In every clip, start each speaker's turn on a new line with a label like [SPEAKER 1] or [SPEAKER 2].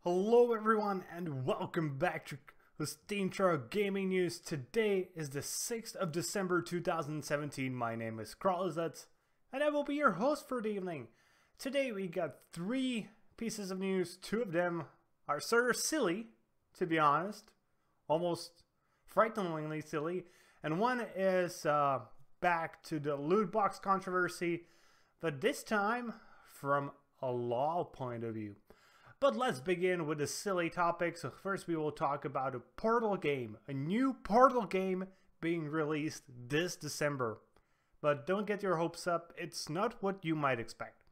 [SPEAKER 1] Hello everyone and welcome back to the Steemtrail Gaming News. Today is the 6th of December 2017. My name is Kralizec and I will be your host for the evening. Today we got 3 pieces of news. 2 of them are sort of silly, to be honest. Almost frighteningly silly. And one is back to the loot box controversy, but this time from a law point of view. But let's begin with the silly topic. So first we will talk about a Portal game. A new Portal game being released this December. But don't get your hopes up, it's not what you might expect.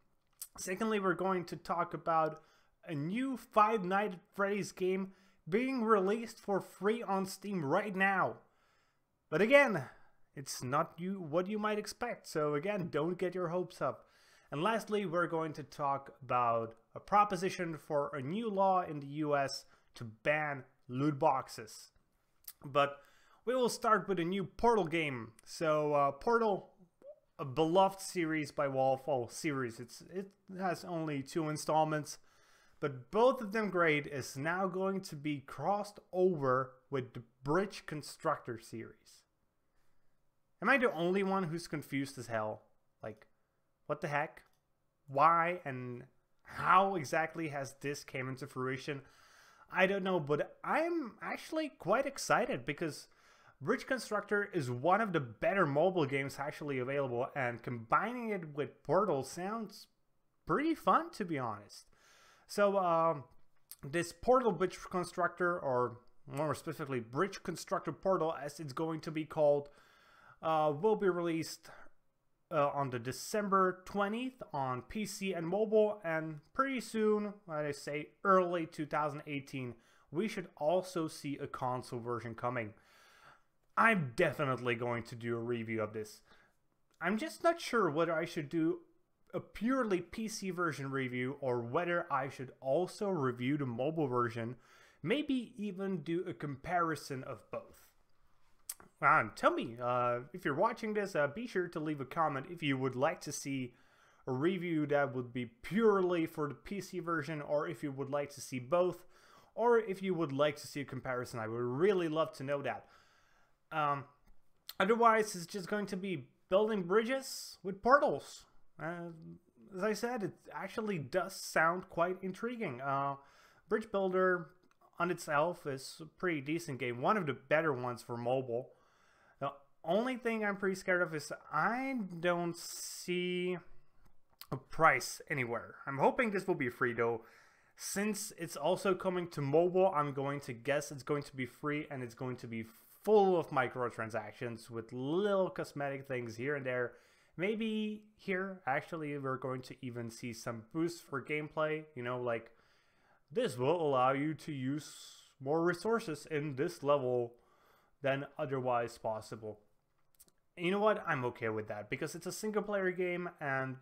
[SPEAKER 1] Secondly, we're going to talk about a new Five Nights at Freddy's game being released for free on Steam right now. But again, it's not what you might expect. So again, don't get your hopes up. And lastly, we're going to talk about a proposition for a new law in the US to ban loot boxes. But we will start with a new Portal game. So Portal, a beloved series by Valve. Oh, series. It has only 2 installments, but both of them great, is now going to be crossed over with the Bridge Constructor series. Am I the only one who's confused as hell? Like, what the heck? Why and how exactly has this came into fruition? I don't know, but I'm actually quite excited because Bridge Constructor is one of the better mobile games actually available, and combining it with Portal sounds pretty fun, to be honest. So this Portal Bridge Constructor, or more specifically Bridge Constructor Portal as it's going to be called, will be released on the December 20th on PC and mobile, and pretty soon, like I say, early 2018, we should also see a console version coming. I'm definitely going to do a review of this. I'm just not sure whether I should do a purely PC version review or whether I should also review the mobile version, maybe even do a comparison of both. Tell me, if you're watching this, be sure to leave a comment if you would like to see a review that would be purely for the PC version, or if you would like to see both, or if you would like to see a comparison. I would really love to know that. Otherwise, it's just going to be building bridges with portals. As I said, it actually does sound quite intriguing. Bridge Builder on itself is a pretty decent game, one of the better ones for mobile. The only thing I'm pretty scared of is I don't see a price anywhere. I'm hoping this will be free though. Since it's also coming to mobile, I'm going to guess it's going to be free, and it's going to be full of microtransactions with little cosmetic things here and there. Maybe here, actually, we're going to even see some boosts for gameplay. You know, like, this will allow you to use more resources in this level than otherwise possible. And you know what? I'm okay with that because it's a single player game, and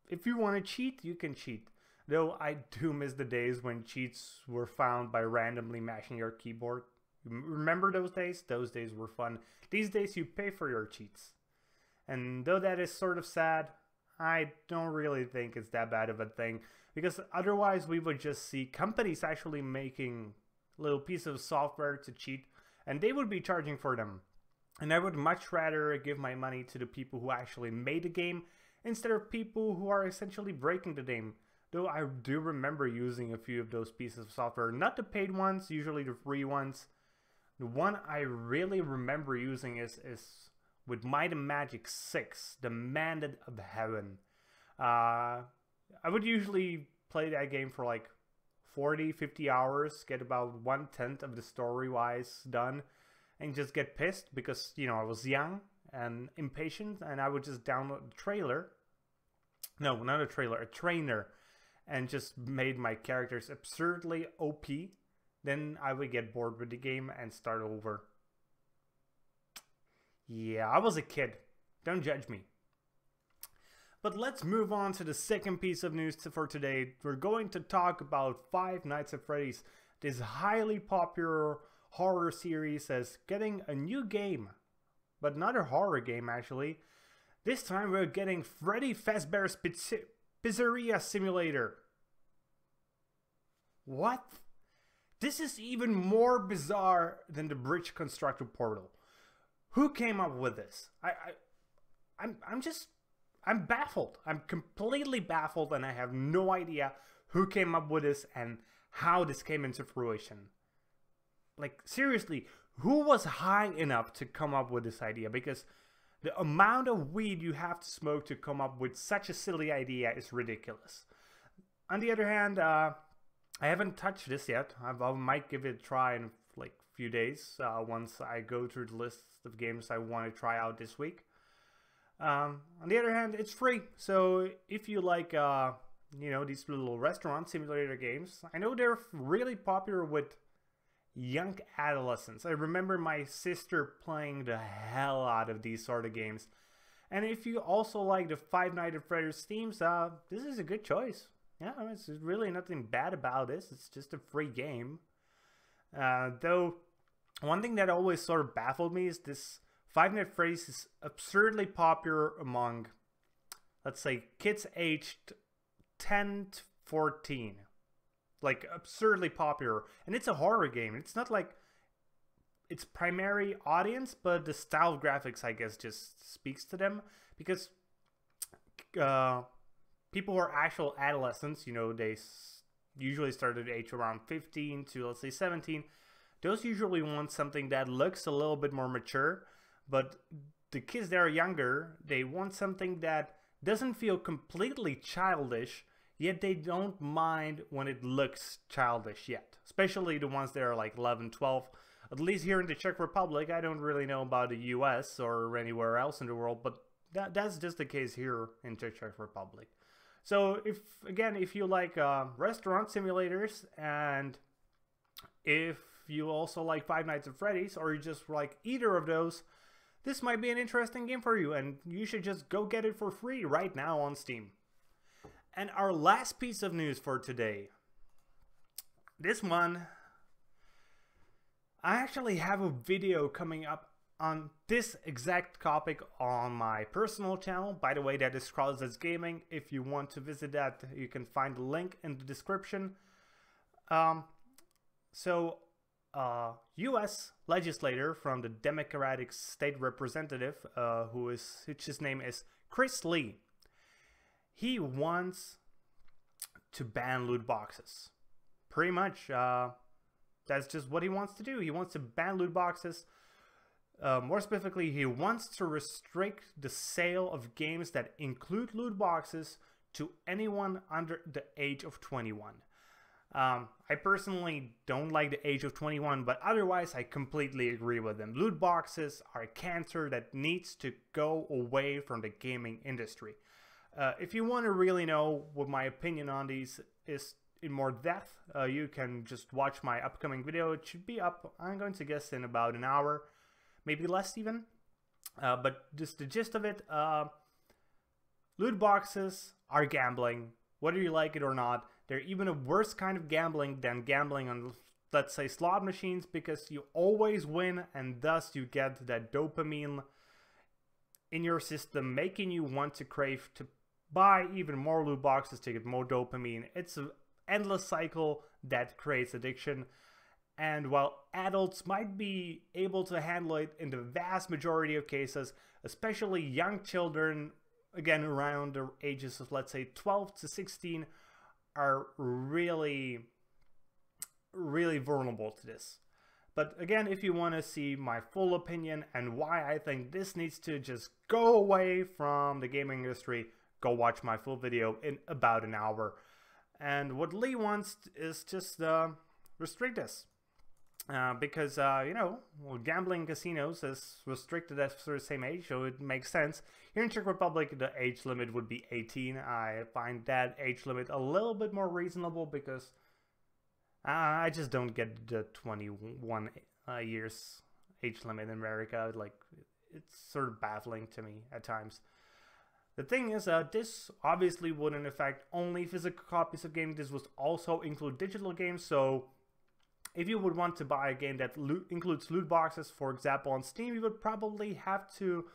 [SPEAKER 1] if you want to cheat, you can cheat. Though I do miss the days when cheats were found by randomly mashing your keyboard. Remember those days? Those days were fun. These days you pay for your cheats. And though that is sort of sad, I don't really think it's that bad of a thing, because otherwise we would just see companies actually making little pieces of software to cheat, and they would be charging for them. And I would much rather give my money to the people who actually made the game instead of people who are essentially breaking the game. Though I do remember using a few of those pieces of software, not the paid ones, usually the free ones. The one I really remember using is with Might and Magic 6, The Mandate of Heaven. I would usually play that game for like 40-50 hours, get about 1/10 of the story-wise done, and just get pissed because, you know, I was young and impatient, and I would just download the trailer. No, not a trailer, a trainer, and just made my characters absurdly OP. Then I would get bored with the game and start over. Yeah, I was a kid. Don't judge me. But let's move on to the second piece of news for today. We're going to talk about Five Nights at Freddy's. This highly popular horror series is getting a new game. But not a horror game, actually. This time we're getting Freddy Fazbear's Pizzeria Simulator. What? This is even more bizarre than the Bridge Constructor Portal. Who came up with this? I'm baffled. I'm completely baffled, and I have no idea who came up with this and how this came into fruition. Like, seriously, who was high enough to come up with this idea? Because the amount of weed you have to smoke to come up with such a silly idea is ridiculous. On the other hand, I haven't touched this yet. I might give it a try in like a few days once I go through the list of games I want to try out this week. On the other hand, it's free. So if you like, you know, these little restaurant simulator games, I know they're really popular with young adolescents. I remember my sister playing the hell out of these sort of games. And if you also like the Five Nights at Freddy's themes, this is a good choice. Yeah, it's really nothing bad about this. It's just a free game. Though, one thing that always sort of baffled me is this Five Nights at Freddy's is absurdly popular among, let's say, kids aged 10 to 14. Like, absurdly popular. And it's a horror game. It's not like its primary audience, but the style of graphics, I guess, just speaks to them. Because people who are actual adolescents, you know, they usually start at age around 15 to, let's say, 17. Those usually want something that looks a little bit more mature. But the kids that are younger, they want something that doesn't feel completely childish, yet they don't mind when it looks childish yet. Especially the ones that are like 11, 12. At least here in the Czech Republic. I don't really know about the US or anywhere else in the world, but that's just the case here in the Czech Republic. So if you like restaurant simulators, and if you also like Five Nights at Freddy's, or you just like either of those, this might be an interesting game for you, and you should just go get it for free right now on Steam. And our last piece of news for today. This one, I actually have a video coming up on this exact topic on my personal channel. By the way, that is Kralizec Gaming. If you want to visit that, you can find the link in the description. U.S. legislator from the Democratic state representative, his name is Chris Lee. He wants to ban loot boxes. Pretty much, that's just what he wants to do. He wants to ban loot boxes. More specifically, he wants to restrict the sale of games that include loot boxes to anyone under the age of 21. I personally don't like the age of 21, but otherwise I completely agree with him. Loot boxes are a cancer that needs to go away from the gaming industry. If you want to really know what my opinion on these is in more depth, you can just watch my upcoming video. It should be up, I'm going to guess, in about an hour, maybe less even. But just the gist of it, loot boxes are gambling, whether you like it or not. They're even a worse kind of gambling than gambling on, let's say, slot machines, because you always win, and thus you get that dopamine in your system, making you want to crave to buy even more loot boxes to get more dopamine. It's an endless cycle that creates addiction. And while adults might be able to handle it in the vast majority of cases, especially young children, again around the ages of, let's say, 12 to 16, are really vulnerable to this. But again, if you want to see my full opinion and why I think this needs to just go away from the gaming industry, go watch my full video in about an hour. And what Lee wants is just restrict this. Because, you know, well, gambling casinos is restricted after the same age, so it makes sense. Here in Czech Republic, the age limit would be 18. I find that age limit a little bit more reasonable because I just don't get the 21 years age limit in America. Like, it's sort of baffling to me at times. The thing is, this obviously wouldn't affect only physical copies of games. This would also include digital games, so if you would want to buy a game that includes loot boxes, for example, on Steam, you would probably have to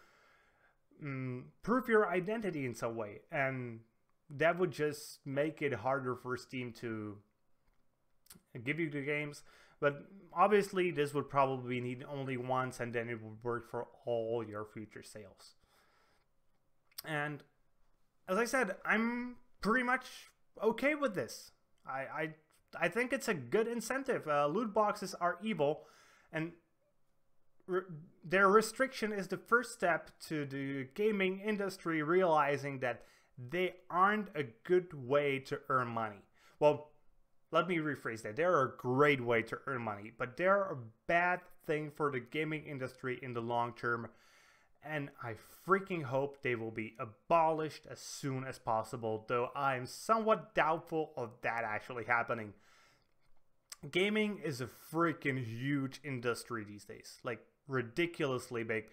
[SPEAKER 1] prove your identity in some way, and that would just make it harder for Steam to give you the games. But obviously this would probably need only once, and then it would work for all your future sales. And as I said, I'm pretty much okay with this. I think it's a good incentive. Loot boxes are evil, and their restriction is the first step to the gaming industry realizing that they aren't a good way to earn money. Well, let me rephrase that. They're a great way to earn money, but they're a bad thing for the gaming industry in the long term. And I freaking hope they will be abolished as soon as possible, though I'm somewhat doubtful of that actually happening. Gaming is a freaking huge industry these days, like ridiculously big.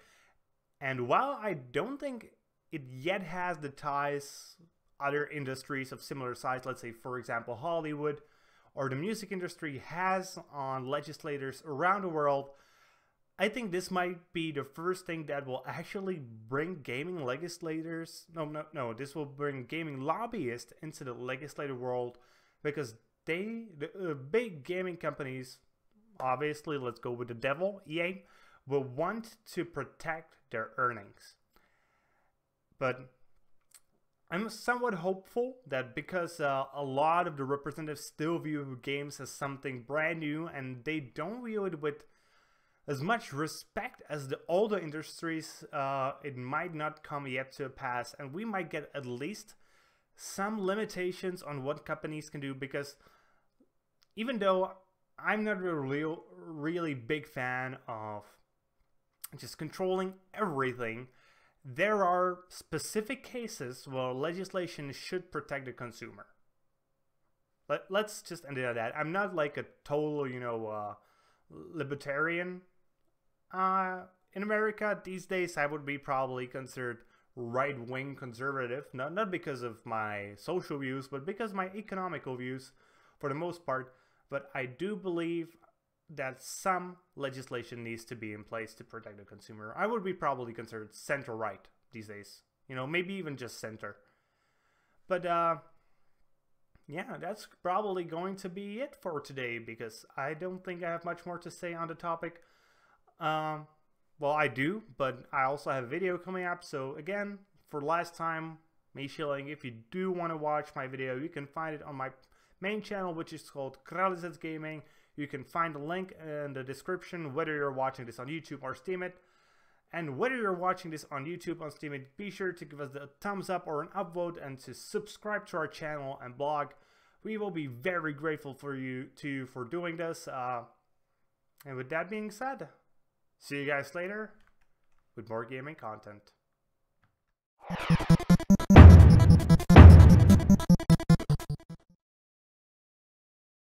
[SPEAKER 1] And while I don't think it yet has the ties other industries of similar size, let's say for example Hollywood or the music industry has on legislators around the world, I think this might be the first thing that will actually bring gaming legislators, this will bring gaming lobbyists into the legislative world, because the big gaming companies, obviously let's go with the devil, EA, will want to protect their earnings. But I'm somewhat hopeful that because a lot of the representatives still view games as something brand new, and they don't view it with as much respect as the older industries, it might not come yet to pass, and we might get at least some limitations on what companies can do. Because even though I'm not a really big fan of just controlling everything, there are specific cases where legislation should protect the consumer. Let's just end it at that. I'm not like a total, libertarian. In America these days, I would be probably considered right-wing conservative, not because of my social views, but because of my economical views for the most part. But I do believe that some legislation needs to be in place to protect the consumer. I would be probably considered center-right these days, maybe even just center. But yeah, that's probably going to be it for today, because I don't think I have much more to say on the topic. Well, I do, but I also have a video coming up. So again, for last time, me shilling, if you do want to watch my video, you can find it on my main channel, which is called Kralizec Gaming. You can find the link in the description, whether you're watching this on YouTube or STEEMIT. And whether you're watching this on YouTube or STEEMIT, be sure to give us a thumbs up or an upvote, and to subscribe to our channel and blog. We will be very grateful for you for doing this. And with that being said, see you guys later with more gaming content.